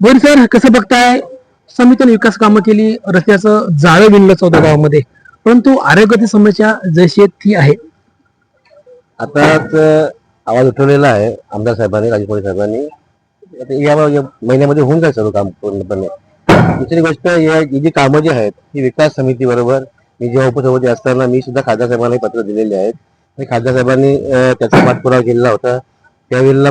Bore sir, कसं बघताय? समितीने विकास कामं केली, रस्त्याचं जाळं विणलं 14 गावामध्ये, परंतु आरोग्याची समस्या जशी आहे ती आहे. आताच आवाज उठवलेला आहे आमदार साहेबांनी, राजकोळी साहेबांनी. आता या महिन्यामध्ये होऊन जाईल सर्व काम पूर्णपणे. दुसरी गोष्ट, ही जी कामं जी आहेत ही विकास समिती बरोबर, मी जेव्हा उपसभापती असताना मी सुद्धा खासदार साहेबांना पत्र दिलेले आहेत. आणि खासदार साहेबांनी त्याचा पाठपुरावा केलेला होता. त्यावेळेला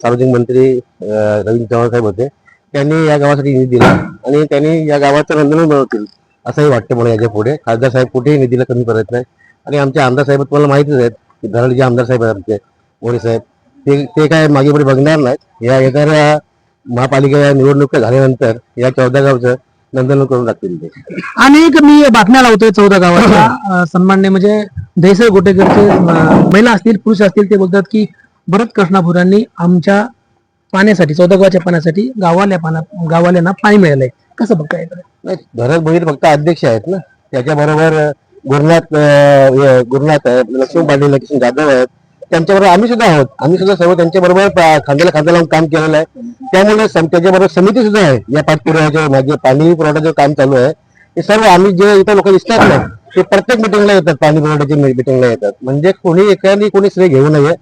सार्वजनिक मंत्री रवींद्र चव्हाण साहेब होते. त्यांनी या गावासाठी निधी दिला आणि त्यांनी या गावाचं नंदनवन बनवतील असंही वाटतं मला. याच्या पुढे खासदार साहेब कुठेही निधीला कमी करत नाही. आणि आमचे आमदार साहेब तुम्हाला माहितीच आहेत की धरड जे आमदार साहेब आहेत आमचे मोरे साहेब, ते काय मागे पुढे बघणार नाहीत. या येणाऱ्या महापालिका निवडणुका झाल्यानंतर या 14 गावचं नंदनवन करून टाकतील ते. अनेक मी बातम्या लावतोय 14 गावाच्या सन्मान्य म्हणजे दहिसर गोटेकरचे महिला असतील पुरुष असतील, ते बोलतात की भरत कृष्णापुरांनी आमच्या पाण्यासाठी 14 गावाच्या पाण्यासाठी गावाल्यांना पाणी मिळालंय. कसं बघताय? नाही, भरत भोईर फक्त अध्यक्ष आहेत ना. त्याच्याबरोबर गुरुनाथ लक्ष्मण पाटील, लक्ष्मण जाधव आहेत. त्यांच्याबरोबर आम्ही सुद्धा आहोत. आम्ही सुद्धा सर्व त्यांच्याबरोबर खांद्याला खांदा लावून काम केलेलं आहे. त्यामुळे त्याच्याबरोबर समिती सुद्धा आहे. या पाठपुराव्याच्या मागे पाणी पुरवठ्याचं काम चालू आहे. हे सर्व आम्ही जे इथं लोक दिसतात ना, ते प्रत्येक मिटिंगला येतात, पाणी पुरवठ्याची मिटिंगला येतात. म्हणजे कोणी श्रेय घेऊ नये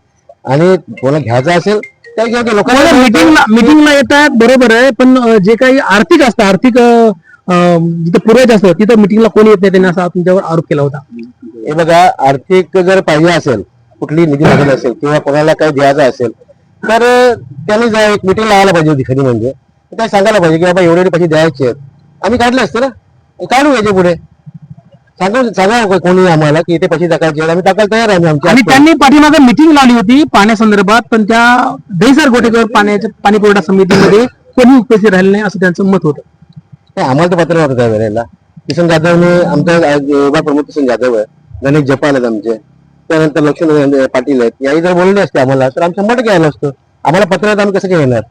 आणि कोणा घ्यायचं असेल त्या लोकांना मिटिंगला येतात, बरोबर आहे. पण जे काही आर्थिक असतं, जिथं पुरवायचं असतं तिथं मिटिंगला कोणी येत नाही, त्यांनी असा तुमच्यावर आरोप केला होता. हे बघा, आर्थिक जर पाहिजे असेल, कुठली निधी लागत असेल किंवा कोणाला काही द्यायचं असेल तर त्यांनी एक मिटिंग लावायला पाहिजे होती. खरी म्हणजे काय सांगायला पाहिजे की बाबा एवढे पैसे द्यायचे आहेत, आम्ही काढले असते ना. काढू याच्या पुढे सांगा कोणी आम्हाला की इथे पैसे टाकायचे, आम्ही टाकायला तयार आहे. आणि त्यांनी पाठीमागे मिटिंग लावली होती पाण्यासंदर्भात, पण त्या दहिसर गोटेकर पाणी पुरवठा समितीमध्ये कोणी उपस्थित राहिले नाही असं त्यांचं मत होतं. आम्हाला तर पत्र होतं त्या वेळेला. किसन जाधवने, आमचा युवा प्रमुख किसन जाधव आहे, गणेश जपाल आहेत आमचे, त्यानंतर लक्ष्मण पाटील आहेत. याही जर बोलले असते आम्हाला तर आम्ही 100% आलो असतो. आम्हाला पत्र आम्ही कसं काय येणार?